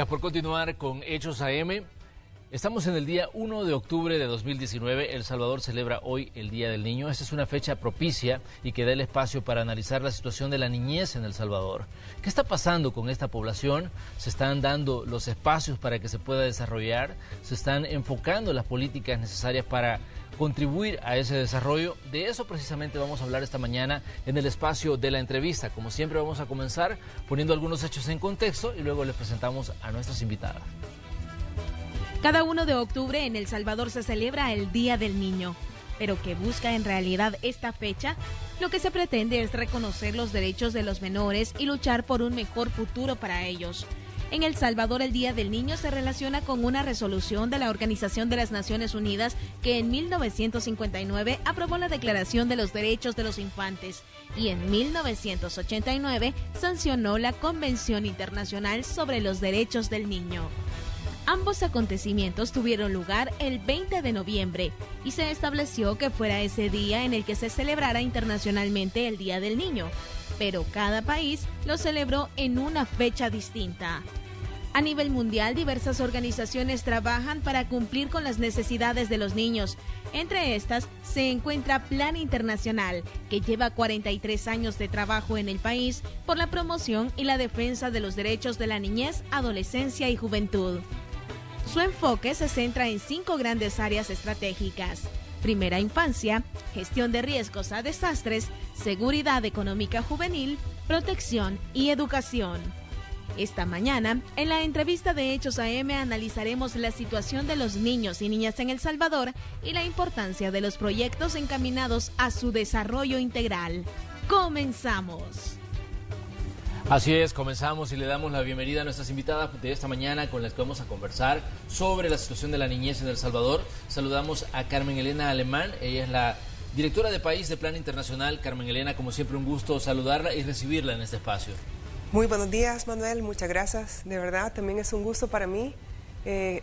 Gracias por continuar con Hechos AM. Estamos en el día 1 de octubre de 2019. El Salvador celebra hoy el Día del Niño. Esta es una fecha propicia y que da el espacio para analizar la situación de la niñez en El Salvador. ¿Qué está pasando con esta población? ¿Se están dando los espacios para que se pueda desarrollar? ¿Se están enfocando las políticas necesarias para contribuir a ese desarrollo? De eso precisamente vamos a hablar esta mañana en el espacio de la entrevista. Como siempre, vamos a comenzar poniendo algunos hechos en contexto y luego les presentamos a nuestras invitadas. Cada 1 de octubre en El Salvador se celebra el Día del Niño. ¿Pero qué busca en realidad esta fecha? Lo que se pretende es reconocer los derechos de los menores y luchar por un mejor futuro para ellos. En El Salvador, el Día del Niño se relaciona con una resolución de la Organización de las Naciones Unidas que en 1959 aprobó la Declaración de los Derechos de los Infantes y en 1989 sancionó la Convención Internacional sobre los Derechos del Niño. Ambos acontecimientos tuvieron lugar el 20 de noviembre y se estableció que fuera ese día en el que se celebrara internacionalmente el Día del Niño, pero cada país lo celebró en una fecha distinta. A nivel mundial, diversas organizaciones trabajan para cumplir con las necesidades de los niños. Entre estas se encuentra Plan Internacional, que lleva 43 años de trabajo en el país por la promoción y la defensa de los derechos de la niñez, adolescencia y juventud. Su enfoque se centra en 5 grandes áreas estratégicas: primera infancia, gestión de riesgos a desastres, seguridad económica juvenil, protección y educación. Esta mañana, en la entrevista de Hechos AM, analizaremos la situación de los niños y niñas en El Salvador y la importancia de los proyectos encaminados a su desarrollo integral. ¡Comenzamos! Así es, comenzamos y le damos la bienvenida a nuestras invitadas de esta mañana con las que vamos a conversar sobre la situación de la niñez en El Salvador. Saludamos a Carmen Elena Alemán, ella es la directora de país de Plan Internacional. Carmen Elena, como siempre, un gusto saludarla y recibirla en este espacio. Muy buenos días, Manuel, muchas gracias. De verdad, también es un gusto para mí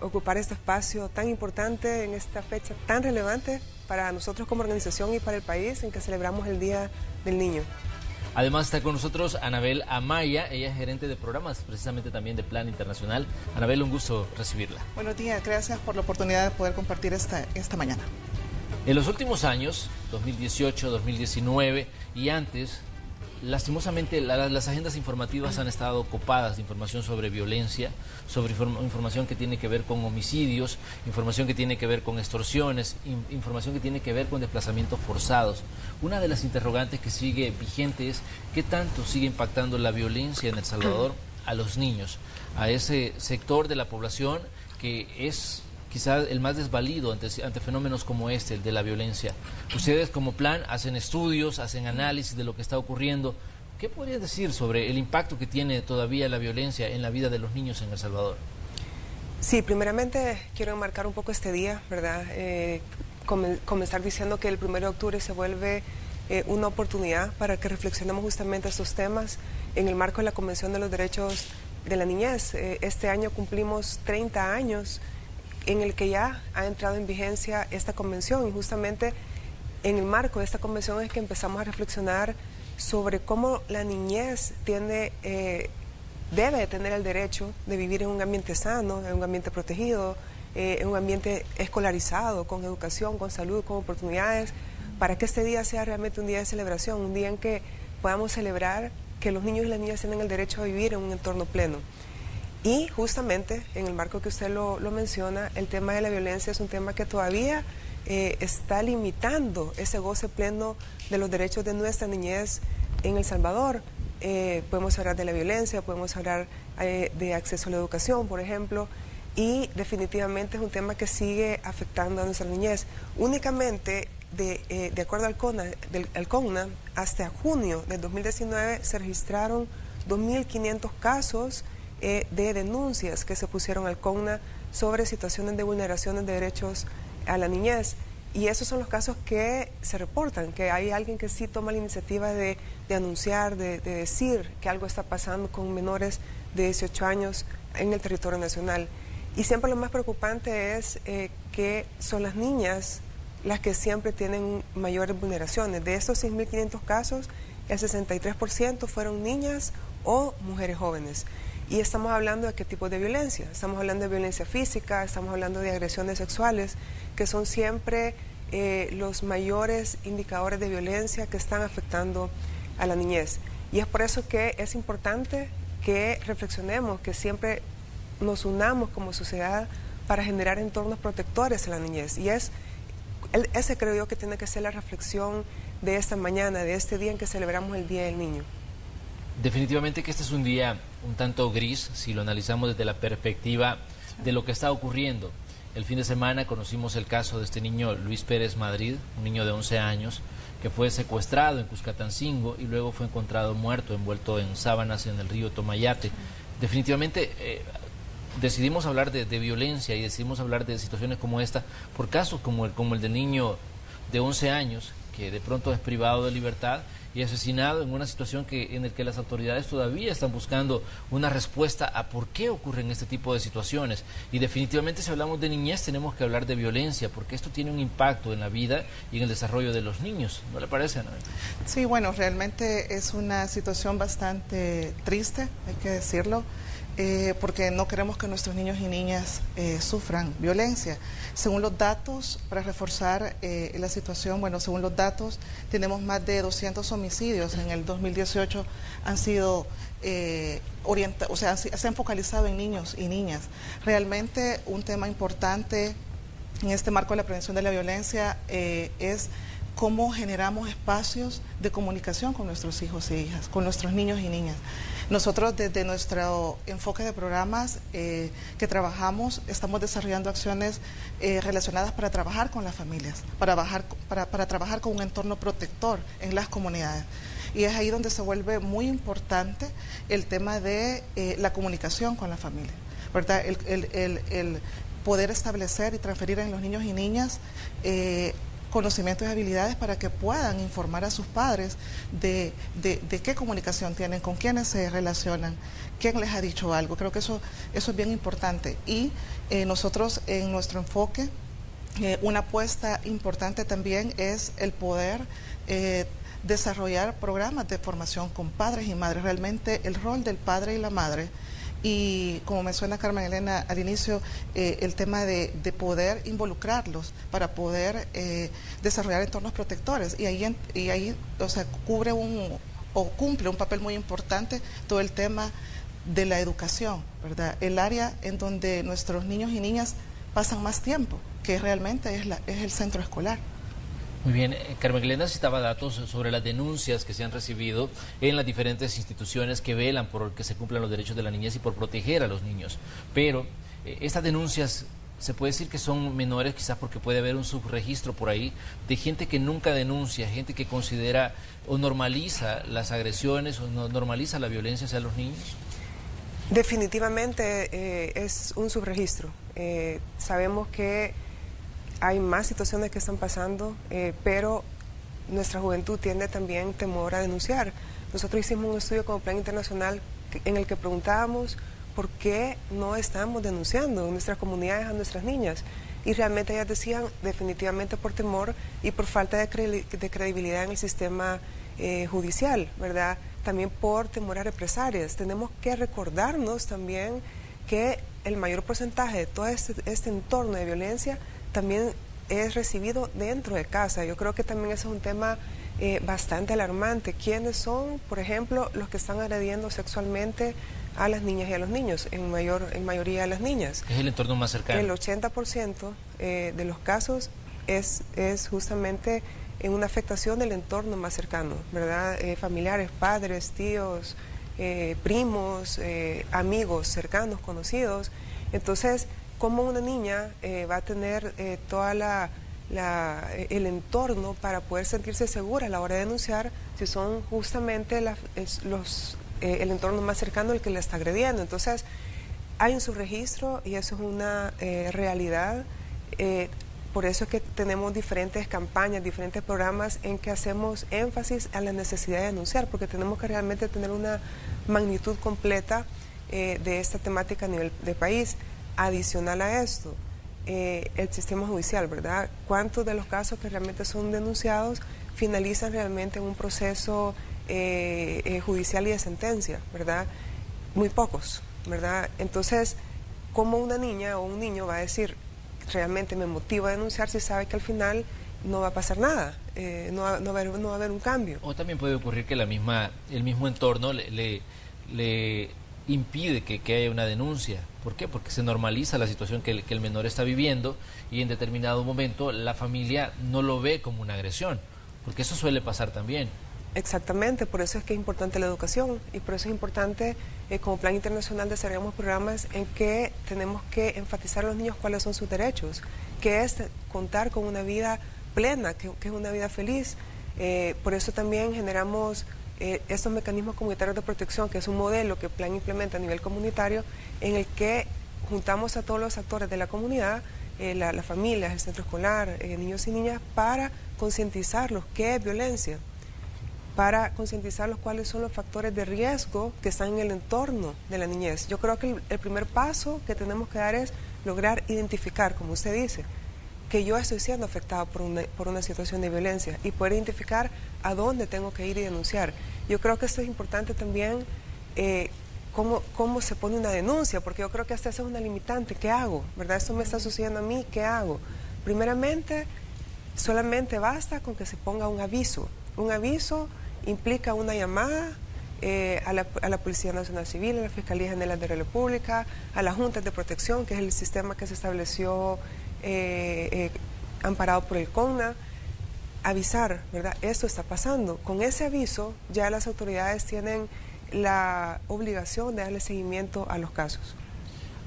ocupar este espacio tan importante en esta fecha tan relevante para nosotros como organización y para el país en que celebramos el Día del Niño. Además está con nosotros Anabel Amaya, ella es gerente de programas precisamente también de Plan Internacional. Anabel, un gusto recibirla. Buenos días, gracias por la oportunidad de poder compartir esta mañana. En los últimos años, 2018, 2019 y antes, lastimosamente las agendas informativas han estado copadas de información sobre violencia, sobre información que tiene que ver con homicidios, información que tiene que ver con extorsiones, información que tiene que ver con desplazamientos forzados. Una de las interrogantes que sigue vigente es ¿qué tanto sigue impactando la violencia en El Salvador a los niños, a ese sector de la población que es quizás el más desvalido ante fenómenos como este, el de la violencia? Ustedes como Plan hacen estudios, hacen análisis de lo que está ocurriendo. ¿Qué podrías decir sobre el impacto que tiene todavía la violencia en la vida de los niños en El Salvador? Sí, primeramente quiero enmarcar un poco este día, ¿verdad? Comenzar diciendo que el 1 de octubre se vuelve una oportunidad para que reflexionemos justamente estos temas en el marco de la Convención de los Derechos de la Niñez. Este año cumplimos 30 años en el que ya ha entrado en vigencia esta convención, y justamente en el marco de esta convención es que empezamos a reflexionar sobre cómo la niñez debe tener el derecho de vivir en un ambiente sano, en un ambiente protegido, en un ambiente escolarizado, con educación, con salud, con oportunidades, para que este día sea realmente un día de celebración, un día en que podamos celebrar que los niños y las niñas tienen el derecho a vivir en un entorno pleno. Y justamente en el marco que usted lo menciona, el tema de la violencia es un tema que todavía está limitando ese goce pleno de los derechos de nuestra niñez en El Salvador. Podemos hablar de la violencia, podemos hablar de acceso a la educación, por ejemplo, y definitivamente es un tema que sigue afectando a nuestra niñez. Únicamente, de acuerdo al CONNA, hasta junio del 2019 se registraron 2.500 casos de denuncias que se pusieron al CONNA sobre situaciones de vulneraciones de derechos a la niñez. Y esos son los casos que se reportan, que hay alguien que sí toma la iniciativa de anunciar, de decir que algo está pasando con menores de 18 años en el territorio nacional. Y siempre lo más preocupante es que son las niñas las que siempre tienen mayores vulneraciones. De estos 6.500 casos, el 63% fueron niñas o mujeres jóvenes. Y estamos hablando de qué tipo de violencia. Estamos hablando de violencia física, estamos hablando de agresiones sexuales, que son siempre los mayores indicadores de violencia que están afectando a la niñez. Y es por eso que es importante que reflexionemos, que siempre nos unamos como sociedad para generar entornos protectores a la niñez. Y ese creo yo que tiene que ser la reflexión de esta mañana, de este día en que celebramos el Día del Niño. Definitivamente que este es un día un tanto gris si lo analizamos desde la perspectiva de lo que está ocurriendo. El fin de semana conocimos el caso de este niño Luis Pérez Madrid, un niño de 11 años, que fue secuestrado en Cuscatancingo y luego fue encontrado muerto, envuelto en sábanas en el río Tomayate. Definitivamente decidimos hablar de violencia y decidimos hablar de situaciones como esta, por casos como el del niño de 11 años, que de pronto es privado de libertad y asesinado en una situación en la que las autoridades todavía están buscando una respuesta a por qué ocurren este tipo de situaciones. Y definitivamente si hablamos de niñez tenemos que hablar de violencia, porque esto tiene un impacto en la vida y en el desarrollo de los niños. ¿No le parece, Ana? Sí, bueno, realmente es una situación bastante triste, hay que decirlo. Porque no queremos que nuestros niños y niñas sufran violencia. Según los datos, para reforzar la situación, bueno, según los datos, tenemos más de 200 homicidios en el 2018, han sido se han focalizado en niños y niñas. Realmente un tema importante en este marco de la prevención de la violencia es cómo generamos espacios de comunicación con nuestros hijos e hijas, con nuestros niños y niñas. Nosotros desde nuestro enfoque de programas que trabajamos, estamos desarrollando acciones relacionadas para trabajar con las familias, para trabajar con un entorno protector en las comunidades. Y es ahí donde se vuelve muy importante el tema de la comunicación con la familia, ¿verdad? El poder establecer y transferir en los niños y niñas conocimientos y habilidades para que puedan informar a sus padres de qué comunicación tienen, con quiénes se relacionan, quién les ha dicho algo. Creo que eso es bien importante. Y nosotros en nuestro enfoque, una apuesta importante también es el poder desarrollar programas de formación con padres y madres. Realmente el rol del padre y la madre, y como menciona Carmen Elena al inicio, el tema de poder involucrarlos para poder desarrollar entornos protectores, y ahí o sea, cumple un papel muy importante todo el tema de la educación, ¿verdad? El área en donde nuestros niños y niñas pasan más tiempo, que realmente es el centro escolar. Muy bien, Carmen Elena citaba datos sobre las denuncias que se han recibido en las diferentes instituciones que velan por que se cumplan los derechos de la niñez y por proteger a los niños. Pero estas denuncias se puede decir que son menores, quizás porque puede haber un subregistro por ahí de gente que nunca denuncia, gente que considera o normaliza las agresiones o normaliza la violencia hacia los niños. Definitivamente es un subregistro. Sabemos que hay más situaciones que están pasando, pero nuestra juventud tiene también temor a denunciar. Nosotros hicimos un estudio como Plan Internacional en el que preguntábamos por qué no estamos denunciando en nuestras comunidades a nuestras niñas. Y realmente ellas decían definitivamente por temor y por falta de credibilidad en el sistema judicial, ¿verdad? También por temor a represalias. Tenemos que recordarnos también que el mayor porcentaje de todo este entorno de violencia también es recibido dentro de casa. Yo creo que también ese es un tema bastante alarmante. ¿Quiénes son, por ejemplo, los que están agrediendo sexualmente a las niñas y a los niños? En mayoría de las niñas. Es el entorno más cercano. El 80% de los casos es justamente en una afectación del entorno más cercano, ¿verdad? Familiares, padres, tíos, primos, amigos cercanos, conocidos. Entonces, ¿cómo una niña va a tener toda el entorno para poder sentirse segura a la hora de denunciar si son justamente el entorno más cercano el que la está agrediendo? Entonces, hay un subregistro y eso es una realidad. Por eso es que tenemos diferentes campañas, diferentes programas en que hacemos énfasis a la necesidad de denunciar, porque tenemos que realmente tener una magnitud completa de esta temática a nivel de país. Adicional a esto, el sistema judicial, ¿verdad? ¿Cuántos de los casos que realmente son denunciados finalizan realmente en un proceso judicial y de sentencia, ¿verdad? Muy pocos. ¿verdad? Entonces, ¿cómo una niña o un niño va a decir, realmente me motiva a denunciar si sabe que al final no va a pasar nada, no va a haber un cambio? O también puede ocurrir que el mismo entorno le impide que haya una denuncia. ¿Por qué? Porque se normaliza la situación que el menor está viviendo y en determinado momento la familia no lo ve como una agresión, porque eso suele pasar también. Exactamente, por eso es que es importante la educación y por eso es importante, como Plan Internacional desarrollamos programas en que tenemos que enfatizar a los niños cuáles son sus derechos, que es contar con una vida plena, que es una vida feliz. Por eso también generamos estos mecanismos comunitarios de protección, que es un modelo que Plan implementa a nivel comunitario, en el que juntamos a todos los actores de la comunidad, las familias, el centro escolar, niños y niñas, para concientizarlos qué es violencia, para concientizarlos cuáles son los factores de riesgo que están en el entorno de la niñez. Yo creo que el primer paso que tenemos que dar es lograr identificar, como usted dice, que yo estoy siendo afectado por una situación de violencia y poder identificar a dónde tengo que ir y denunciar. Yo creo que esto es importante también, cómo se pone una denuncia, porque yo creo que hasta eso es una limitante. ¿Qué hago? ¿Verdad? Esto me está sucediendo a mí, ¿qué hago? Primeramente, solamente basta con que se ponga un aviso. Un aviso implica una llamada a la Policía Nacional Civil, a la Fiscalía General de la República, a las juntas de protección, que es el sistema que se estableció amparado por el CONNA, avisar, ¿verdad? Esto está pasando. Con ese aviso ya las autoridades tienen la obligación de darle seguimiento a los casos.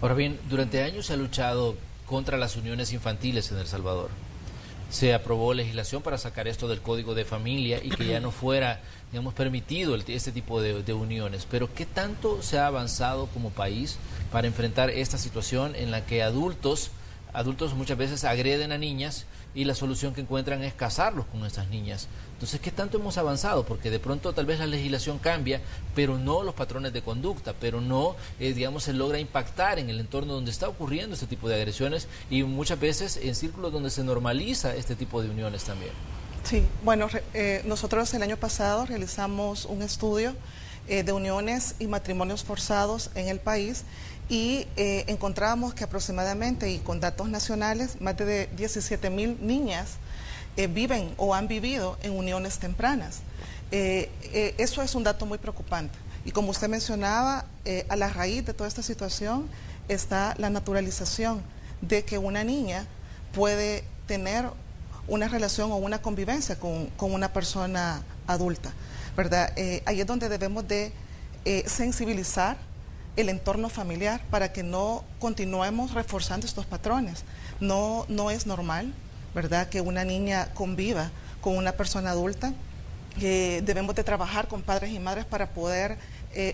Ahora bien, durante años se ha luchado contra las uniones infantiles en El Salvador. Se aprobó legislación para sacar esto del Código de Familia y que ya no fuera, digamos, permitido este tipo de uniones. Pero ¿qué tanto se ha avanzado como país para enfrentar esta situación en la que adultos muchas veces agreden a niñas y la solución que encuentran es casarlos con estas niñas? Entonces, ¿qué tanto hemos avanzado? Porque de pronto tal vez la legislación cambia, pero no los patrones de conducta, pero no, digamos, se logra impactar en el entorno donde está ocurriendo este tipo de agresiones y muchas veces en círculos donde se normaliza este tipo de uniones también. Sí, bueno, nosotros el año pasado realizamos un estudio de uniones y matrimonios forzados en el país y encontrábamos que aproximadamente, y con datos nacionales, más de 17,000 niñas viven o han vivido en uniones tempranas. Eso es un dato muy preocupante. Y como usted mencionaba, a la raíz de toda esta situación está la naturalización de que una niña puede tener una relación o una convivencia con una persona adulta, ¿verdad? Ahí es donde debemos de sensibilizar el entorno familiar para que no continuemos reforzando estos patrones. No es normal, ¿verdad?, que una niña conviva con una persona adulta. Debemos de trabajar con padres y madres para poder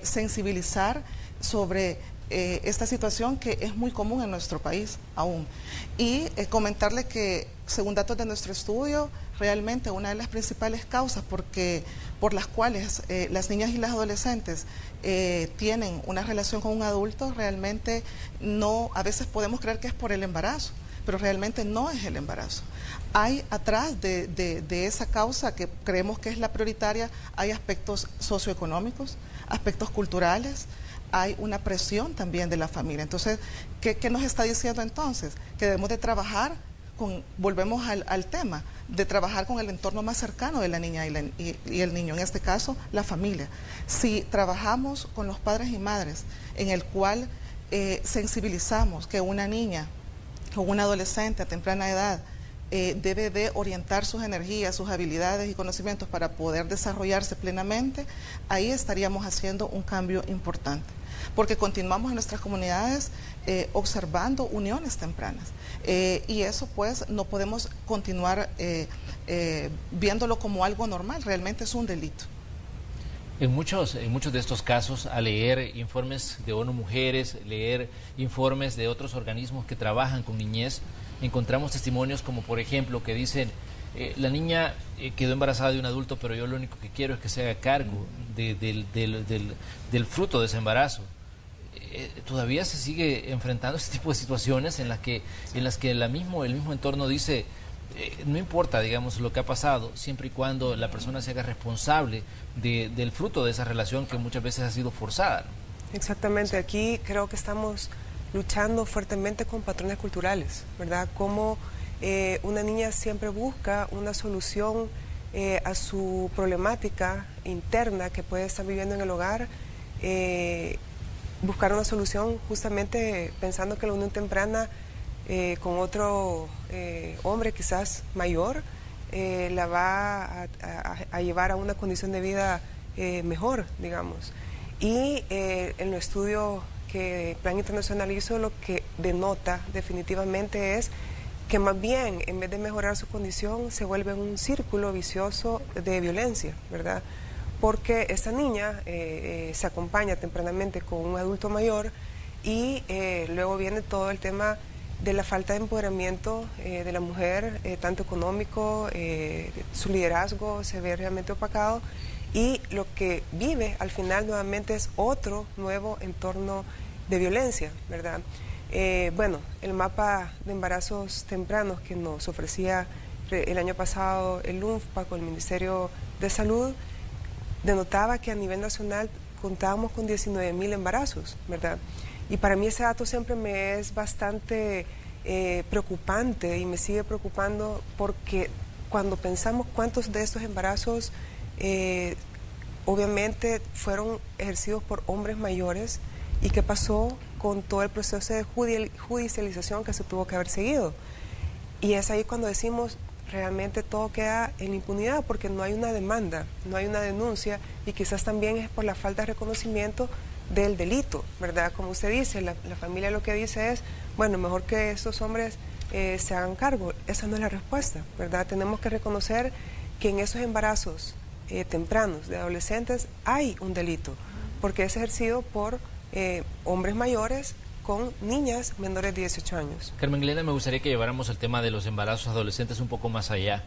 sensibilizar sobre esta situación que es muy común en nuestro país aún. Y comentarle que, según datos de nuestro estudio, realmente una de las principales causas por las cuales las niñas y las adolescentes tienen una relación con un adulto, realmente no, a veces podemos creer que es por el embarazo, pero realmente no es el embarazo. Hay atrás de esa causa, que creemos que es la prioritaria, hay aspectos socioeconómicos, aspectos culturales, hay una presión también de la familia. Entonces, ¿qué nos está diciendo entonces? Que debemos de trabajar volvemos al tema, de trabajar con el entorno más cercano de la niña y el niño, en este caso, la familia. Si trabajamos con los padres y madres, en el cual sensibilizamos que una niña o un adolescente a temprana edad debe de orientar sus energías, sus habilidades y conocimientos para poder desarrollarse plenamente, ahí estaríamos haciendo un cambio importante, porque continuamos en nuestras comunidades observando uniones tempranas y eso pues no podemos continuar viéndolo como algo normal, realmente es un delito. En muchos de estos casos, al leer informes de ONU Mujeres, leer informes de otros organismos que trabajan con niñez, encontramos testimonios como, por ejemplo, que dicen, la niña quedó embarazada de un adulto, pero yo lo único que quiero es que se haga cargo del fruto de ese embarazo. Todavía se sigue enfrentando este tipo de situaciones en las que el mismo entorno dice, no importa, digamos, lo que ha pasado, siempre y cuando la persona se haga responsable del fruto de esa relación que muchas veces ha sido forzada, ¿no? Exactamente, aquí creo que estamos luchando fuertemente con patrones culturales, ¿verdad? Como una niña siempre busca una solución a su problemática interna que puede estar viviendo en el hogar, buscar una solución justamente pensando que la unión temprana con otro hombre quizás mayor la va a llevar a una condición de vida mejor, digamos. Y en el estudio que Plan Internacional hizo, lo que denota definitivamente es que más bien, en vez de mejorar su condición, se vuelve un círculo vicioso de violencia, ¿verdad? Porque esta niña se acompaña tempranamente con un adulto mayor y luego viene todo el tema de la falta de empoderamiento de la mujer, tanto económico, su liderazgo se ve realmente opacado, y lo que vive al final nuevamente es otro nuevo entorno de violencia, ¿verdad? Bueno, el mapa de embarazos tempranos que nos ofrecía el año pasado el UNFPA con el Ministerio de Salud denotaba que a nivel nacional contábamos con 19.000 embarazos, ¿verdad? Y para mí ese dato siempre me es bastante preocupante y me sigue preocupando, porque cuando pensamos cuántos de estos embarazos obviamente fueron ejercidos por hombres mayores y qué pasó con todo el proceso de judicialización que se tuvo que haber seguido. Y es ahí cuando decimos, realmente todo queda en impunidad porque no hay una demanda, no hay una denuncia, y quizás también es por la falta de reconocimiento del delito, ¿verdad? Como usted dice, la familia lo que dice es, bueno, mejor que estos hombres se hagan cargo. Esa no es la respuesta, ¿verdad? Tenemos que reconocer que en esos embarazos tempranos de adolescentes hay un delito, porque es ejercido por hombres mayores con niñas menores de 18 años. Carmen Glenda, me gustaría que lleváramos el tema de los embarazos adolescentes un poco más allá.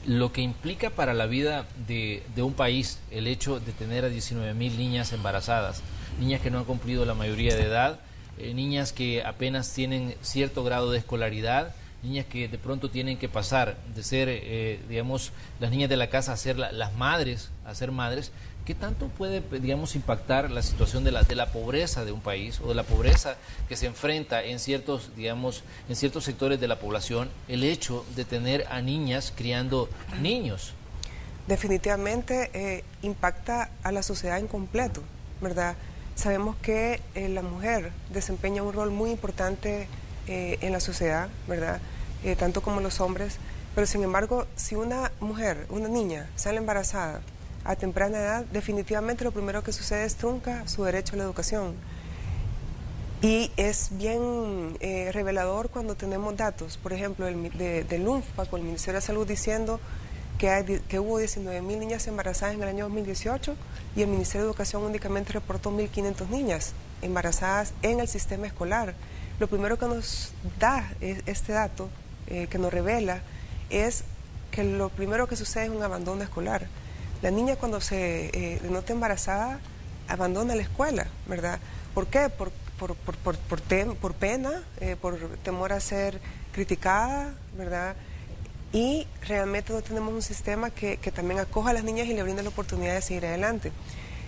Lo que implica para la vida de un país el hecho de tener a 19.000 niñas embarazadas, niñas que no han cumplido la mayoría de edad, niñas que apenas tienen cierto grado de escolaridad, niñas que de pronto tienen que pasar de ser, digamos, las niñas de la casa a ser las madres, a ser madres. ¿Qué tanto puede, digamos, impactar la situación de la pobreza de un país, o de la pobreza que se enfrenta en ciertos, digamos, en ciertos sectores de la población, el hecho de tener a niñas criando niños? Definitivamente impacta a la sociedad en completo, ¿verdad? Sabemos que la mujer desempeña un rol muy importante en la sociedad, ¿verdad? Tanto como los hombres, pero sin embargo, si una mujer, una niña, sale embarazada a temprana edad, definitivamente lo primero que sucede es trunca su derecho a la educación. Y es bien revelador cuando tenemos datos, por ejemplo, del UNFPA con el Ministerio de Salud diciendo que hubo 19.000 niñas embarazadas en el año 2018 y el Ministerio de Educación únicamente reportó 1.500 niñas embarazadas en el sistema escolar. Lo primero que nos da este dato, que nos revela, es que lo primero que sucede es un abandono escolar. La niña cuando se denota embarazada abandona la escuela, ¿verdad? ¿Por qué? Por pena, por temor a ser criticada, ¿verdad? Y realmente no tenemos un sistema que también acoja a las niñas y le brinde la oportunidad de seguir adelante.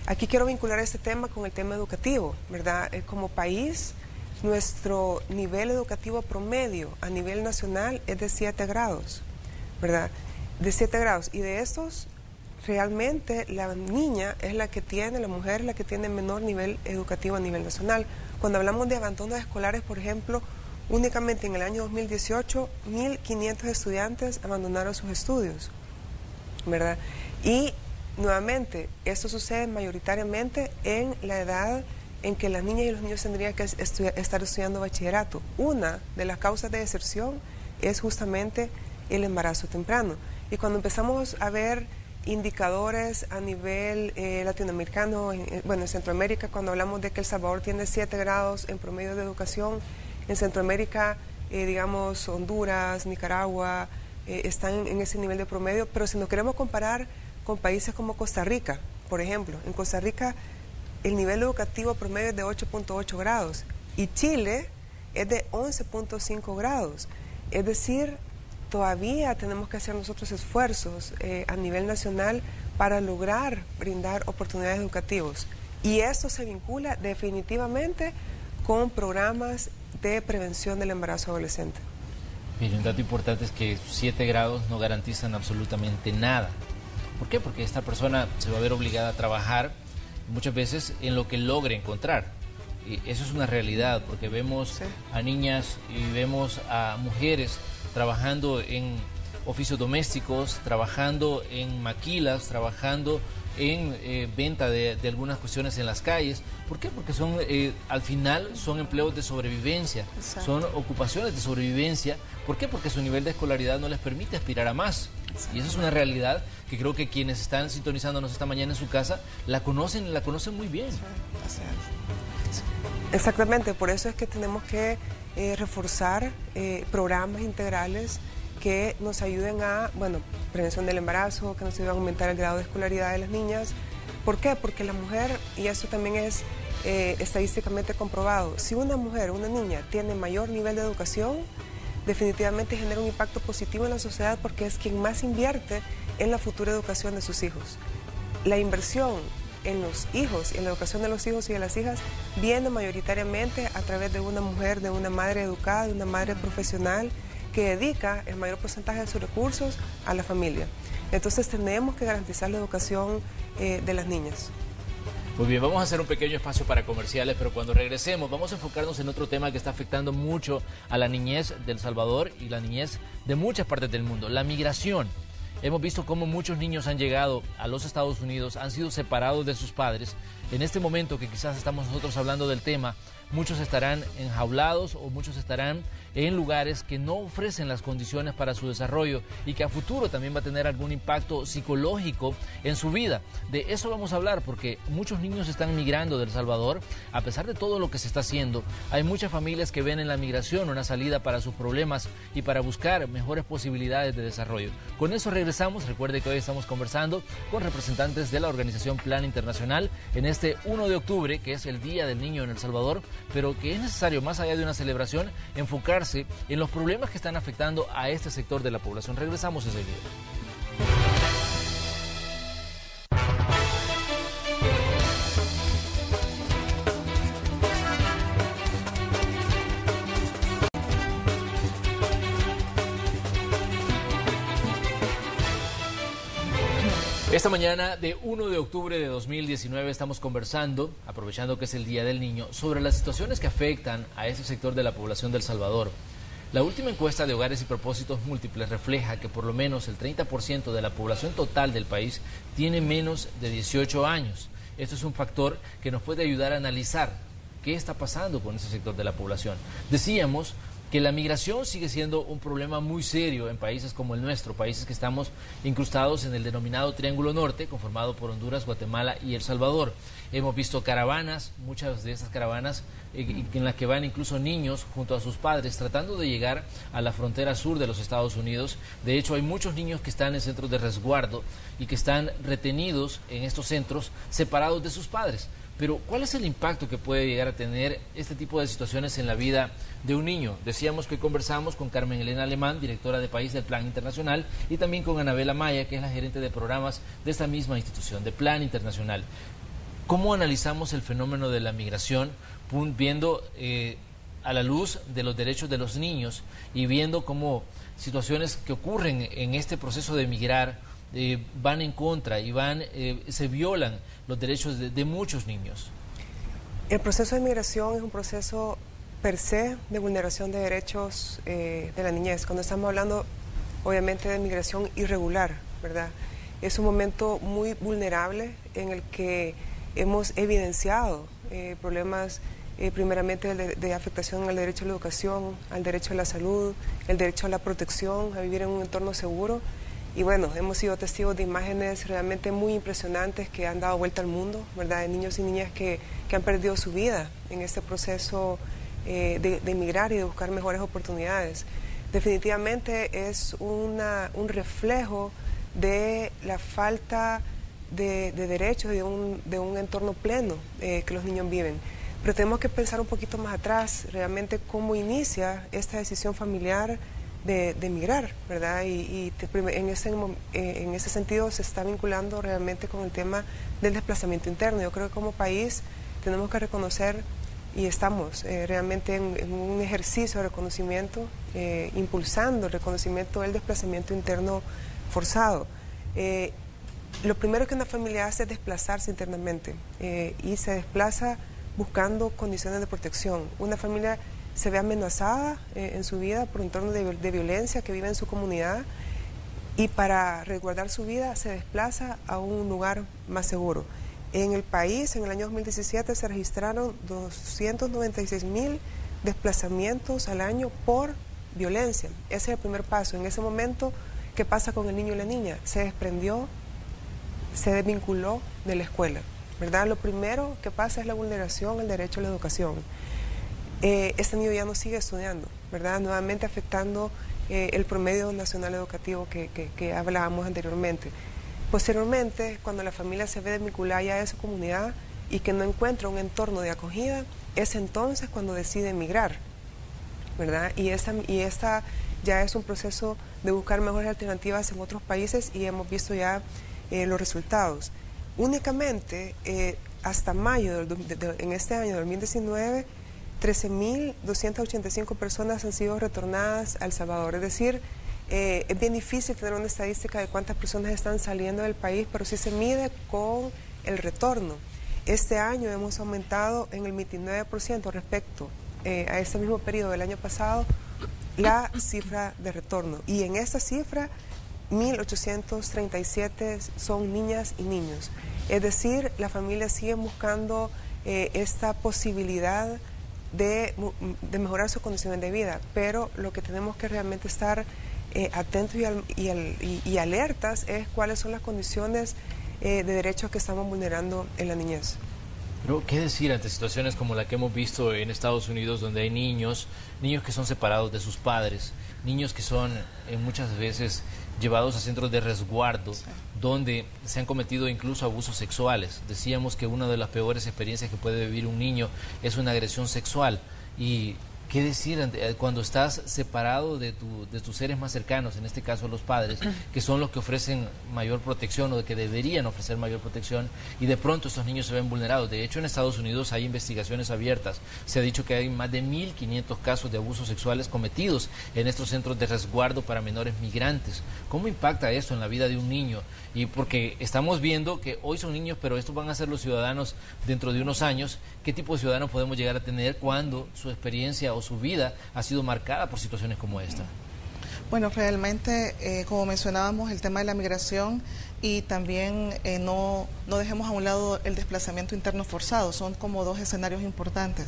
Aquí quiero vincular este tema con el tema educativo, ¿verdad? Como país, nuestro nivel educativo promedio a nivel nacional es de 7 grados, ¿verdad? De 7 grados. Y de estos, realmente la niña es la que tiene, la mujer es la que tiene menor nivel educativo a nivel nacional. Cuando hablamos de abandonos escolares, por ejemplo, únicamente en el año 2018, 1.500 estudiantes abandonaron sus estudios, ¿verdad? Y nuevamente, esto sucede mayoritariamente en la edad en que las niñas y los niños tendrían que estar estudiando bachillerato. Una de las causas de deserción es justamente el embarazo temprano. Y cuando empezamos a ver indicadores a nivel latinoamericano, en Centroamérica, cuando hablamos de que El Salvador tiene 7 grados en promedio de educación, en Centroamérica, digamos, Honduras, Nicaragua, están en ese nivel de promedio, pero si nos queremos comparar con países como Costa Rica, por ejemplo, en Costa Rica el nivel educativo promedio es de 8.8 grados y Chile es de 11.5 grados. Es decir, todavía tenemos que hacer nosotros esfuerzos a nivel nacional para lograr brindar oportunidades educativas. Y esto se vincula definitivamente con programas de prevención del embarazo adolescente. Mire, un dato importante es que 7 grados no garantizan absolutamente nada. ¿Por qué? Porque esta persona se va a ver obligada a trabajar muchas veces en lo que logre encontrar. Y eso es una realidad, porque vemos a niñas y vemos a mujeres trabajando en oficios domésticos, trabajando en maquilas, trabajando en venta de algunas cuestiones en las calles. ¿Por qué? Porque son al final son empleos de sobrevivencia, son ocupaciones de sobrevivencia. ¿Por qué? Porque su nivel de escolaridad no les permite aspirar a más. Y esa es una realidad que creo que quienes están sintonizándonos esta mañana en su casa la conocen muy bien. Exactamente, por eso es que tenemos que reforzar programas integrales que nos ayuden a, prevención del embarazo, que nos ayuden a aumentar el grado de escolaridad de las niñas. ¿Por qué? Porque la mujer, y eso también es estadísticamente comprobado, si una mujer, una niña, tiene mayor nivel de educación, definitivamente genera un impacto positivo en la sociedad porque es quien más invierte en la futura educación de sus hijos. La inversión en los hijos, en la educación de los hijos y de las hijas, viene mayoritariamente a través de una mujer, de una madre educada, de una madre profesional, que dedica el mayor porcentaje de sus recursos a la familia. Entonces tenemos que garantizar la educación de las niñas. Muy bien, vamos a hacer un pequeño espacio para comerciales, pero cuando regresemos vamos a enfocarnos en otro tema que está afectando mucho a la niñez de El Salvador y la niñez de muchas partes del mundo, la migración. Hemos visto cómo muchos niños han llegado a los Estados Unidos, han sido separados de sus padres. En este momento que quizás estamos nosotros hablando del tema, muchos estarán enjaulados o muchos estarán en lugares que no ofrecen las condiciones para su desarrollo y que a futuro también va a tener algún impacto psicológico en su vida. De eso vamos a hablar porque muchos niños están migrando de El Salvador. A pesar de todo lo que se está haciendo, hay muchas familias que ven en la migración una salida para sus problemas y para buscar mejores posibilidades de desarrollo. Con eso regresamos. Recuerde que hoy estamos conversando con representantes de la organización Plan Internacional en este 1 de octubre, que es el Día del Niño en El Salvador, pero que es necesario, más allá de una celebración, enfocarse en los problemas que están afectando a este sector de la población. Regresamos enseguida. Esta mañana de 1 de octubre de 2019 estamos conversando, aprovechando que es el Día del Niño, sobre las situaciones que afectan a este sector de la población de El Salvador. La última encuesta de Hogares y Propósitos Múltiples refleja que por lo menos el 30% de la población total del país tiene menos de 18 años. Esto es un factor que nos puede ayudar a analizar qué está pasando con ese sector de la población. Decíamos que la migración sigue siendo un problema muy serio en países como el nuestro, países que estamos incrustados en el denominado Triángulo Norte, conformado por Honduras, Guatemala y El Salvador. Hemos visto caravanas, muchas de esas caravanas en las que van incluso niños junto a sus padres tratando de llegar a la frontera sur de los Estados Unidos. De hecho, hay muchos niños que están en centros de resguardo y que están retenidos en estos centros separados de sus padres. Pero, ¿cuál es el impacto que puede llegar a tener este tipo de situaciones en la vida de un niño? Decíamos que conversamos con Carmen Elena Alemán, directora de País del Plan Internacional, y también con Anabela Maya, que es la gerente de programas de esta misma institución, de Plan Internacional. ¿Cómo analizamos el fenómeno de la migración viendo a la luz de los derechos de los niños y viendo cómo situaciones que ocurren en este proceso de migrar van en contra y se violan los derechos de muchos niños? El proceso de migración es un proceso per se de vulneración de derechos de la niñez. Cuando estamos hablando, obviamente, de migración irregular, ¿verdad? Es un momento muy vulnerable en el que hemos evidenciado problemas primeramente de afectación al derecho a la educación, al derecho a la salud, el derecho a la protección, a vivir en un entorno seguro. Y bueno, hemos sido testigos de imágenes realmente muy impresionantes que han dado vuelta al mundo, ¿verdad? De niños y niñas que han perdido su vida en este proceso de emigrar y de buscar mejores oportunidades. Definitivamente es un reflejo de la falta de derechos y de un entorno pleno que los niños viven. Pero tenemos que pensar un poquito más atrás, realmente cómo inicia esta decisión familiar de emigrar, ¿verdad? En ese sentido se está vinculando realmente con el tema del desplazamiento interno. Yo creo que como país tenemos que reconocer, y estamos realmente en un ejercicio de reconocimiento, impulsando el reconocimiento del desplazamiento interno forzado. Lo primero que una familia hace es desplazarse internamente y se desplaza buscando condiciones de protección. Una familia se ve amenazada en su vida por un entorno de violencia que vive en su comunidad, y para resguardar su vida se desplaza a un lugar más seguro. En el país, en el año 2017, se registraron 296.000 desplazamientos al año por violencia. Ese es el primer paso. En ese momento, ¿qué pasa con el niño y la niña? Se desprendió, se desvinculó de la escuela, ¿verdad? Lo primero que pasa es la vulneración al derecho a la educación. Este niño ya no sigue estudiando, ¿verdad? Nuevamente afectando el promedio nacional educativo que hablábamos anteriormente. Posteriormente, cuando la familia se ve desvinculada ya de su comunidad y que no encuentra un entorno de acogida, es entonces cuando decide emigrar, ¿verdad? Y esta ya es un proceso de buscar mejores alternativas en otros países, y hemos visto ya los resultados. Únicamente hasta mayo en este año 2019, 13.285 personas han sido retornadas a El Salvador. Es decir, es bien difícil tener una estadística de cuántas personas están saliendo del país, pero sí se mide con el retorno. Este año hemos aumentado en el 29% respecto a este mismo periodo del año pasado la cifra de retorno. Y en esta cifra, 1.837 son niñas y niños. Es decir, las familias siguen buscando esta posibilidad de mejorar sus condiciones de vida, pero lo que tenemos que realmente estar atentos y alertas es cuáles son las condiciones de derechos que estamos vulnerando en la niñez. Pero, ¿qué decir ante situaciones como la que hemos visto en Estados Unidos, donde hay niños que son separados de sus padres, niños que son muchas veces llevados a centros de resguardo, sí, donde se han cometido incluso abusos sexuales? Decíamos que una de las peores experiencias que puede vivir un niño es una agresión sexual. Y ¿qué decir cuando estás separado de tus seres más cercanos, en este caso los padres, que son los que ofrecen mayor protección o que deberían ofrecer mayor protección, y de pronto estos niños se ven vulnerados? De hecho, en Estados Unidos hay investigaciones abiertas. Se ha dicho que hay más de 1.500 casos de abusos sexuales cometidos en estos centros de resguardo para menores migrantes. ¿Cómo impacta esto en la vida de un niño? Y porque estamos viendo que hoy son niños, pero estos van a ser los ciudadanos dentro de unos años. ¿Qué tipo de ciudadanos podemos llegar a tener cuando su experiencia o su vida ha sido marcada por situaciones como esta? Bueno, realmente, como mencionábamos, el tema de la migración, y también no dejemos a un lado el desplazamiento interno forzado. Son como dos escenarios importantes.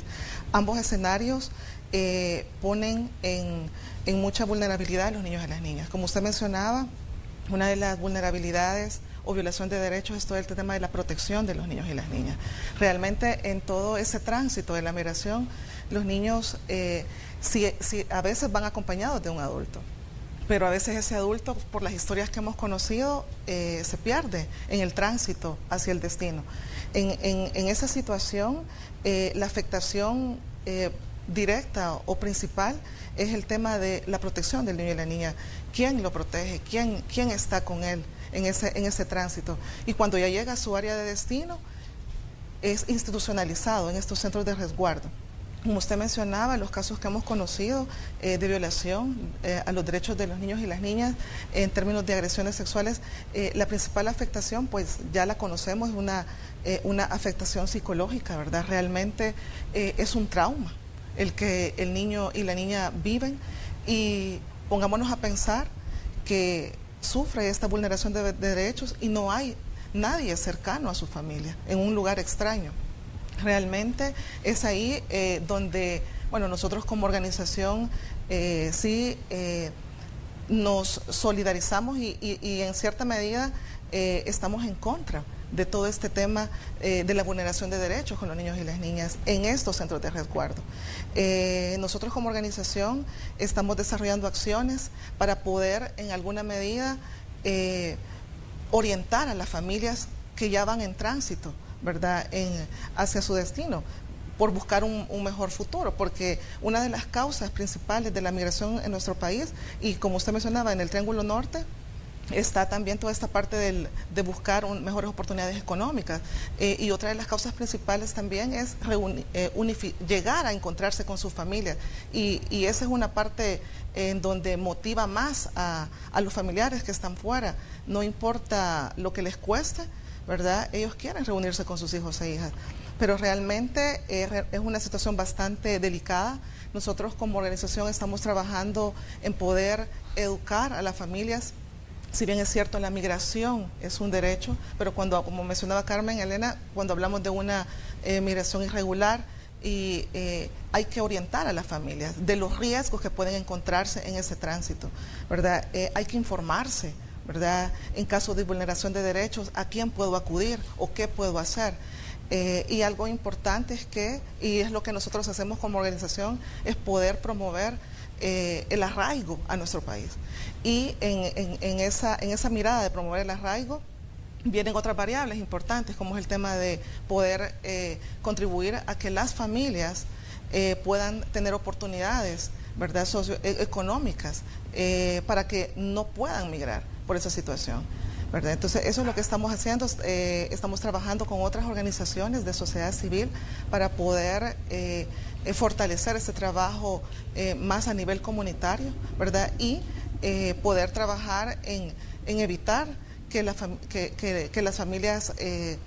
Ambos escenarios ponen en mucha vulnerabilidad a los niños y a las niñas. Como usted mencionaba, una de las vulnerabilidades o violación de derechos es todo el tema de la protección de los niños y las niñas. Realmente, en todo ese tránsito de la migración, los niños a veces van acompañados de un adulto, pero a veces ese adulto, por las historias que hemos conocido, se pierde en el tránsito hacia el destino. En esa situación, la afectación directa o principal es el tema de la protección del niño y la niña. ¿Quién lo protege? ¿Quién está con él en ese tránsito? Y cuando ya llega a su área de destino, es institucionalizado en estos centros de resguardo. Como usted mencionaba, los casos que hemos conocido de violación a los derechos de los niños y las niñas en términos de agresiones sexuales, la principal afectación, pues ya la conocemos, es una afectación psicológica, ¿verdad? Realmente es un trauma el que el niño y la niña viven, y pongámonos a pensar que sufre esta vulneración de derechos y no hay nadie cercano a su familia, en un lugar extraño. Realmente es ahí donde, bueno, nosotros como organización nos solidarizamos y en cierta medida estamos en contra de todo este tema de la vulneración de derechos con los niños y las niñas en estos centros de resguardo. Nosotros como organización estamos desarrollando acciones para poder en alguna medida orientar a las familias que ya van en tránsito, ¿verdad?, hacia su destino. por buscar un mejor futuro, porque una de las causas principales de la migración en nuestro país, y como usted mencionaba, en el Triángulo Norte, está también toda esta parte de buscar mejores oportunidades económicas, y otra de las causas principales también es llegar a encontrarse con sus familias, y esa es una parte en donde motiva más a los familiares que están fuera, no importa lo que les cueste, ¿verdad? Ellos quieren reunirse con sus hijos e hijas, pero realmente es una situación bastante delicada. Nosotros como organización estamos trabajando en poder educar a las familias. Si bien es cierto, la migración es un derecho, pero cuando, como mencionaba Carmen, Elena, cuando hablamos de una migración irregular, hay que orientar a las familias de los riesgos que pueden encontrarse en ese tránsito, ¿verdad? Hay que informarse, ¿verdad? En caso de vulneración de derechos, ¿a quién puedo acudir o qué puedo hacer? Y algo importante es que, y es lo que nosotros hacemos como organización, es poder promover el arraigo a nuestro país. Y en esa mirada de promover el arraigo vienen otras variables importantes, como es el tema de poder contribuir a que las familias puedan tener oportunidades, ¿verdad?, socioeconómicas, para que no puedan migrar por esa situación, ¿verdad? Entonces, eso es lo que estamos haciendo. Estamos trabajando con otras organizaciones de sociedad civil para poder fortalecer este trabajo más a nivel comunitario, ¿verdad? Y poder trabajar en evitar que las familias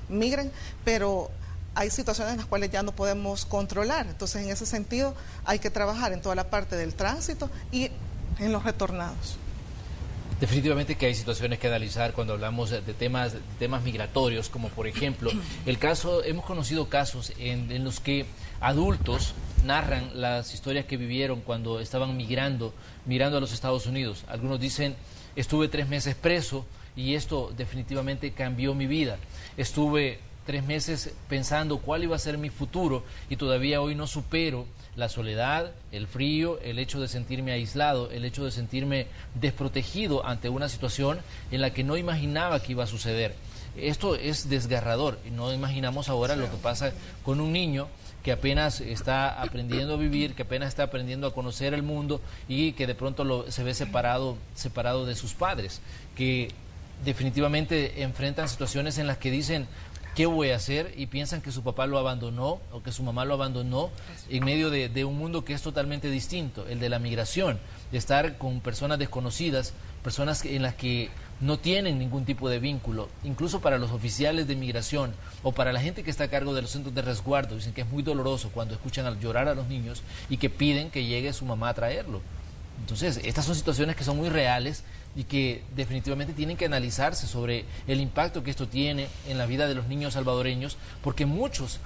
migren, pero hay situaciones en las cuales ya no podemos controlar. Entonces, en ese sentido, hay que trabajar en toda la parte del tránsito y en los retornados. Definitivamente que hay situaciones que analizar cuando hablamos de temas migratorios, como por ejemplo, hemos conocido casos en los que adultos narran las historias que vivieron cuando estaban migrando a los Estados Unidos. Algunos dicen, estuve 3 meses preso y esto definitivamente cambió mi vida. Estuve 3 meses pensando cuál iba a ser mi futuro y todavía hoy no supero la soledad, el frío, el hecho de sentirme aislado, el hecho de sentirme desprotegido ante una situación en la que no imaginaba que iba a suceder. Esto es desgarrador y no imaginamos ahora lo que pasa con un niño que apenas está aprendiendo a vivir, que apenas está aprendiendo a conocer el mundo y que de pronto se ve separado de sus padres, que definitivamente enfrentan situaciones en las que dicen, ¿qué voy a hacer? Y piensan que su papá lo abandonó o que su mamá lo abandonó en medio de un mundo que es totalmente distinto, el de la migración, de estar con personas desconocidas, personas en las que no tienen ningún tipo de vínculo. Incluso para los oficiales de migración o para la gente que está a cargo de los centros de resguardo, dicen que es muy doloroso cuando escuchan llorar a los niños y que piden que llegue su mamá a traerlo. Entonces, estas son situaciones que son muy reales y que definitivamente tienen que analizarse sobre el impacto que esto tiene en la vida de los niños salvadoreños, porque muchos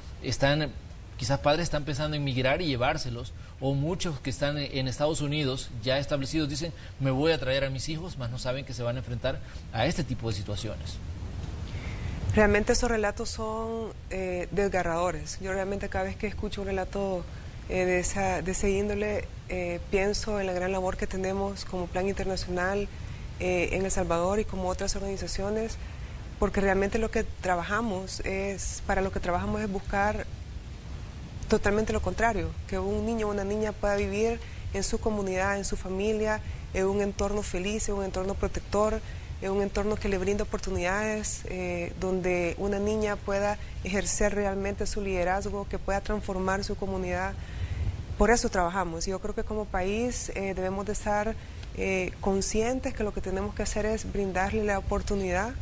quizás padres están pensando en migrar y llevárselos, o muchos que están en Estados Unidos ya establecidos dicen, me voy a traer a mis hijos, mas no saben que se van a enfrentar a este tipo de situaciones. Realmente esos relatos son desgarradores. Yo realmente cada vez que escucho un relato de ese índole, pienso en la gran labor que tenemos como Plan Internacional en El Salvador y como otras organizaciones, porque realmente para lo que trabajamos es buscar totalmente lo contrario, que un niño o una niña pueda vivir en su comunidad, en su familia, en un entorno feliz, en un entorno protector, en un entorno que le brinde oportunidades, donde una niña pueda ejercer realmente su liderazgo, que pueda transformar su comunidad. Por eso trabajamos. Yo creo que como país debemos de estar conscientes que lo que tenemos que hacer es brindarle la oportunidad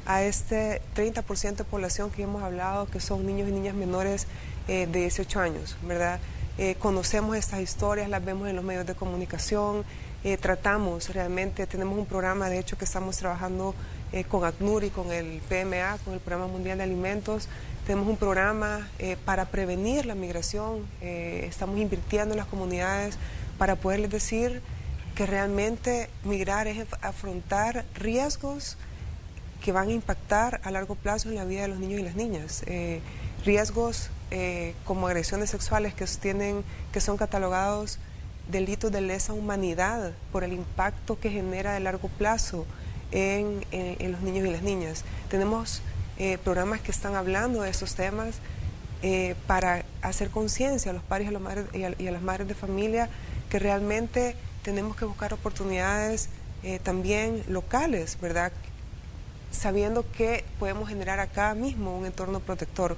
a este 30% de población que hemos hablado, que son niños y niñas menores de 18 años, ¿verdad? Conocemos estas historias, las vemos en los medios de comunicación, tratamos realmente, tenemos un programa de hecho que estamos trabajando con ACNUR y con el PMA, con el Programa Mundial de Alimentos. Tenemos un programa para prevenir la migración, estamos invirtiendo en las comunidades para poderles decir que realmente migrar es afrontar riesgos que van a impactar a largo plazo en la vida de los niños y las niñas. Riesgos como agresiones sexuales que son catalogados delitos de lesa humanidad por el impacto que genera de largo plazo en los niños y las niñas. Tenemos programas que están hablando de esos temas para hacer conciencia a los padres y a las madres de familia que realmente tenemos que buscar oportunidades también locales, ¿verdad? Sabiendo que podemos generar acá mismo un entorno protector.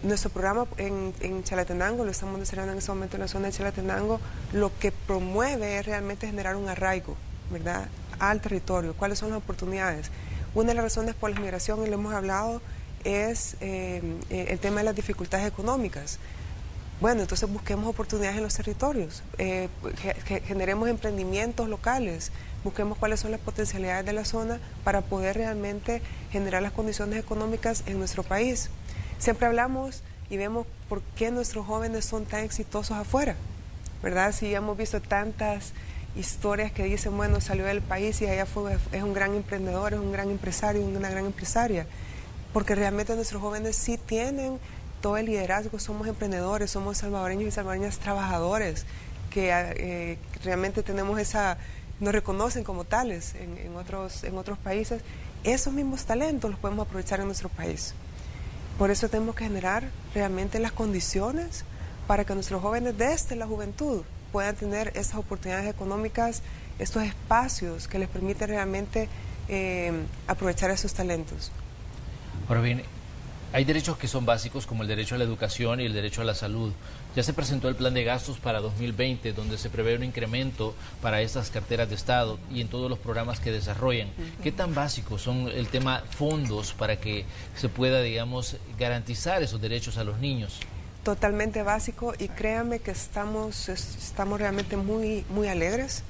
Nuestro programa en Chalatenango, lo estamos desarrollando en este momento en la zona de Chalatenango, lo que promueve es realmente generar un arraigo, ¿verdad?, al territorio. ¿Cuáles son las oportunidades? Una de las razones por la migración, y lo hemos hablado, es el tema de las dificultades económicas. Bueno, entonces busquemos oportunidades en los territorios, generemos emprendimientos locales, busquemos cuáles son las potencialidades de la zona para poder realmente generar las condiciones económicas en nuestro país. Siempre hablamos y vemos por qué nuestros jóvenes son tan exitosos afuera, ¿verdad? Si hemos visto tantas historias que dicen, bueno, salió del país y allá es un gran emprendedor, es un gran empresario, una gran empresaria, porque realmente nuestros jóvenes sí tienen todo el liderazgo, somos emprendedores, somos salvadoreños y salvadoreñas trabajadores, que realmente tenemos nos reconocen como tales en otros países. Esos mismos talentos los podemos aprovechar en nuestro país. Por eso tenemos que generar realmente las condiciones para que nuestros jóvenes desde la juventud puedan tener esas oportunidades económicas, estos espacios que les permiten realmente aprovechar esos talentos. Ahora bien, hay derechos que son básicos, como el derecho a la educación y el derecho a la salud. Ya se presentó el plan de gastos para 2020, donde se prevé un incremento para estas carteras de Estado y en todos los programas que desarrollan. ¿Qué tan básicos son el tema fondos para que se pueda, digamos, garantizar esos derechos a los niños? Totalmente básico, y créanme que estamos realmente muy, muy alegres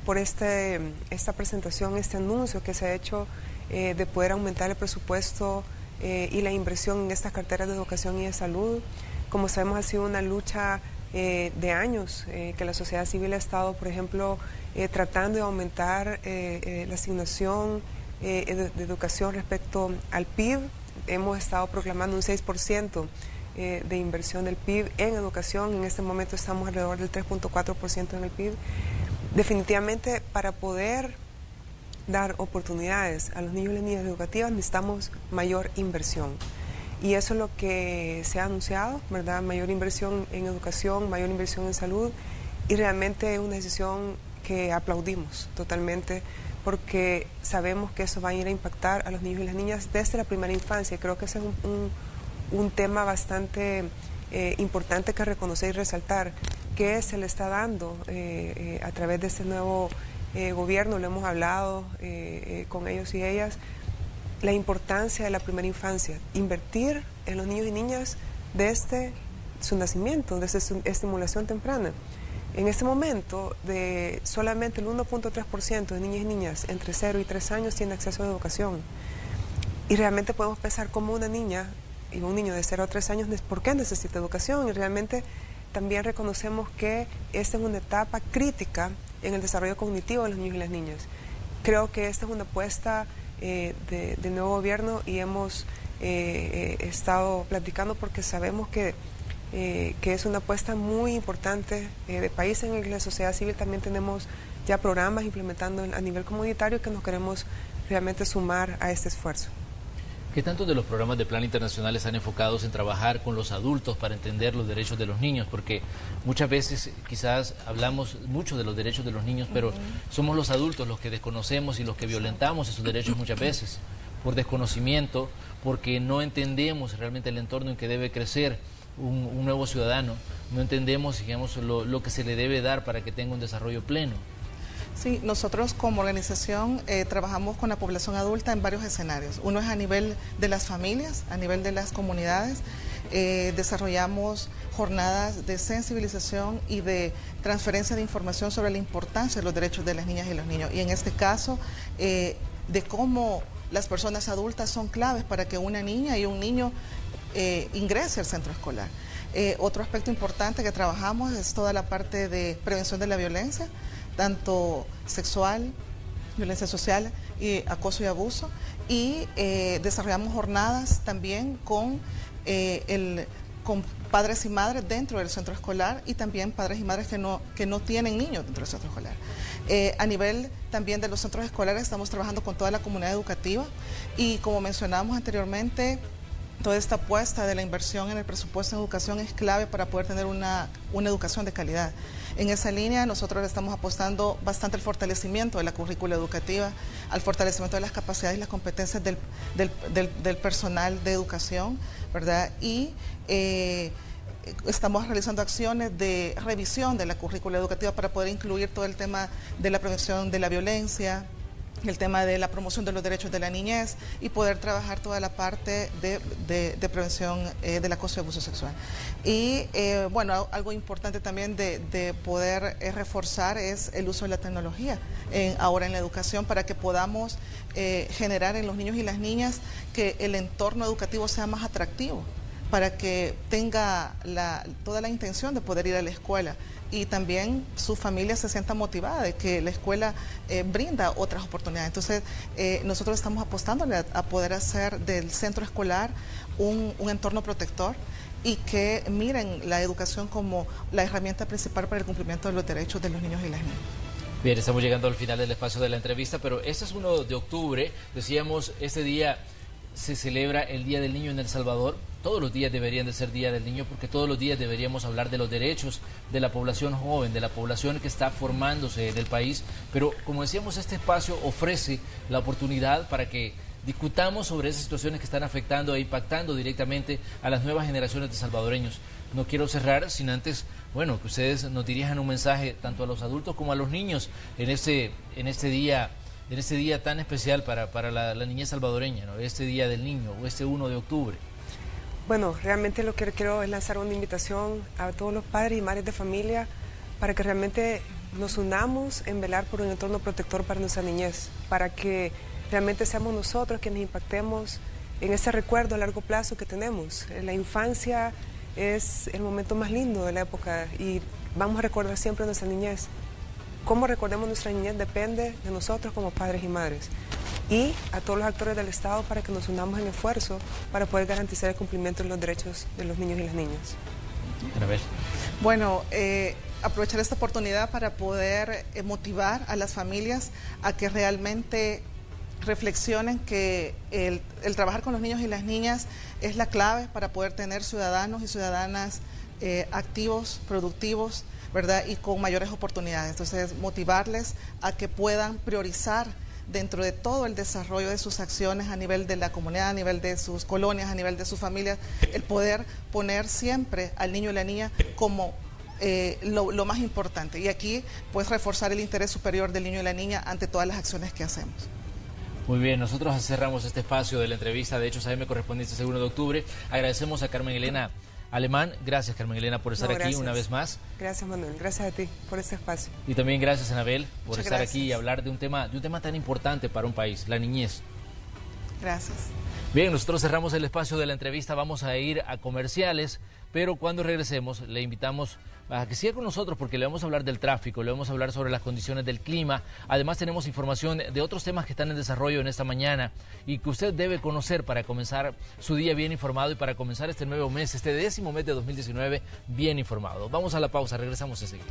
por esta presentación, este anuncio que se ha hecho de poder aumentar el presupuesto y la inversión en estas carteras de educación y de salud. Como sabemos, ha sido una lucha de años que la sociedad civil ha estado, por ejemplo, tratando de aumentar la asignación de educación respecto al PIB. Hemos estado proclamando un 6% de inversión del PIB en educación. En este momento estamos alrededor del 3.4% en el PIB. Definitivamente, para poder dar oportunidades a los niños y las niñas educativas necesitamos mayor inversión, y eso es lo que se ha anunciado, ¿verdad? Mayor inversión en educación, mayor inversión en salud, y realmente es una decisión que aplaudimos totalmente, porque sabemos que eso va a ir a impactar a los niños y las niñas desde la primera infancia. Creo que ese es un tema bastante importante que reconocer y resaltar, que se le está dando a través de este nuevo gobierno. Lo hemos hablado con ellos y ellas, la importancia de la primera infancia, invertir en los niños y niñas desde su nacimiento, desde su estimulación temprana. En este momento, solamente el 1.3% de niños y niñas entre 0 y 3 años tiene acceso a la educación, y realmente podemos pensar cómo una niña y un niño de 0 a 3 años, ¿por qué necesita educación? Y realmente también reconocemos que esta es una etapa crítica en el desarrollo cognitivo de los niños y las niñas. Creo que esta es una apuesta del nuevo gobierno, y hemos estado platicando porque sabemos que es una apuesta muy importante de país. En la sociedad civil también tenemos ya programas implementando a nivel comunitario que nos queremos realmente sumar a este esfuerzo. ¿Qué tanto de los programas de plan internacional están enfocados en trabajar con los adultos para entender los derechos de los niños? Porque muchas veces quizás hablamos mucho de los derechos de los niños, pero somos los adultos los que desconocemos y los que violentamos esos derechos muchas veces, por desconocimiento, porque no entendemos realmente el entorno en que debe crecer un nuevo ciudadano, no entendemos, digamos, lo que se le debe dar para que tenga un desarrollo pleno. Sí, nosotros como organización trabajamos con la población adulta en varios escenarios. Uno es a nivel de las familias, a nivel de las comunidades. Desarrollamos jornadas de sensibilización y de transferencia de información sobre la importancia de los derechos de las niñas y los niños. Y en este caso, de cómo las personas adultas son claves para que una niña y un niño ingrese al centro escolar. Otro aspecto importante que trabajamos es toda la parte de prevención de la violencia, tanto sexual, violencia social, y acoso y abuso, y desarrollamos jornadas también con padres y madres dentro del centro escolar, y también padres y madres que no tienen niños dentro del centro escolar. A nivel también de los centros escolares estamos trabajando con toda la comunidad educativa, y como mencionábamos anteriormente, toda esta apuesta de la inversión en el presupuesto en educación es clave para poder tener una educación de calidad. En esa línea nosotros estamos apostando bastante al fortalecimiento de la currícula educativa, al fortalecimiento de las capacidades y las competencias del personal de educación, ¿verdad? Y estamos realizando acciones de revisión de la currícula educativa para poder incluir todo el tema de la prevención de la violencia, el tema de la promoción de los derechos de la niñez y poder trabajar toda la parte de prevención del acoso y abuso sexual. Y bueno, algo importante también de poder reforzar es el uso de la tecnología ahora en la educación para que podamos generar en los niños y las niñas que el entorno educativo sea más atractivo, para que tenga toda la intención de poder ir a la escuela y también su familia se sienta motivada de que la escuela brinda otras oportunidades. Entonces, nosotros estamos apostándole a poder hacer del centro escolar un entorno protector y que miren la educación como la herramienta principal para el cumplimiento de los derechos de los niños y las niñas. Bien, estamos llegando al final del espacio de la entrevista, pero este es 1 de octubre, decíamos, este día se celebra el Día del Niño en El Salvador. Todos los días deberían de ser Día del Niño porque todos los días deberíamos hablar de los derechos de la población joven, de la población que está formándose del país. Pero como decíamos, este espacio ofrece la oportunidad para que discutamos sobre esas situaciones que están afectando e impactando directamente a las nuevas generaciones de salvadoreños. No quiero cerrar sin antes, bueno, que ustedes nos dirijan un mensaje tanto a los adultos como a los niños en este día tan especial para la niñez salvadoreña, ¿no? Este Día del Niño, o este 1 de octubre. Bueno, realmente lo que quiero es lanzar una invitación a todos los padres y madres de familia para que realmente nos unamos en velar por un entorno protector para nuestra niñez, para que realmente seamos nosotros quienes impactemos en ese recuerdo a largo plazo que tenemos. La infancia es el momento más lindo de la época y vamos a recordar siempre nuestra niñez. Cómo recordemos nuestra niñez depende de nosotros como padres y madres y a todos los actores del Estado para que nos unamos en esfuerzo para poder garantizar el cumplimiento de los derechos de los niños y las niñas. Anabel. Bueno, aprovechar esta oportunidad para poder motivar a las familias a que realmente reflexionen que el trabajar con los niños y las niñas es la clave para poder tener ciudadanos y ciudadanas activos, productivos, ¿verdad? Y con mayores oportunidades. Entonces, motivarles a que puedan priorizar dentro de todo el desarrollo de sus acciones a nivel de la comunidad, a nivel de sus colonias, a nivel de sus familias, el poder poner siempre al niño y la niña como lo más importante. Y aquí, pues, reforzar el interés superior del niño y la niña ante todas las acciones que hacemos. Muy bien, nosotros cerramos este espacio de la entrevista de Hechos AM correspondiente este 1 de octubre. Agradecemos a Carmen Elena Alemán. Gracias, Carmen Elena, por estar aquí una vez más. Gracias, Manuel. Gracias a ti por este espacio. Y también gracias, Anabel, por Muchas estar gracias. aquí y hablar de un tema tan importante para un país, la niñez. Gracias. Bien, nosotros cerramos el espacio de la entrevista, vamos a ir a comerciales, pero cuando regresemos le invitamos a que siga con nosotros porque le vamos a hablar del tráfico, le vamos a hablar sobre las condiciones del clima. Además tenemos información de otros temas que están en desarrollo en esta mañana y que usted debe conocer para comenzar su día bien informado y para comenzar este nuevo mes, este 10º mes de 2019 bien informado. Vamos a la pausa, regresamos enseguida.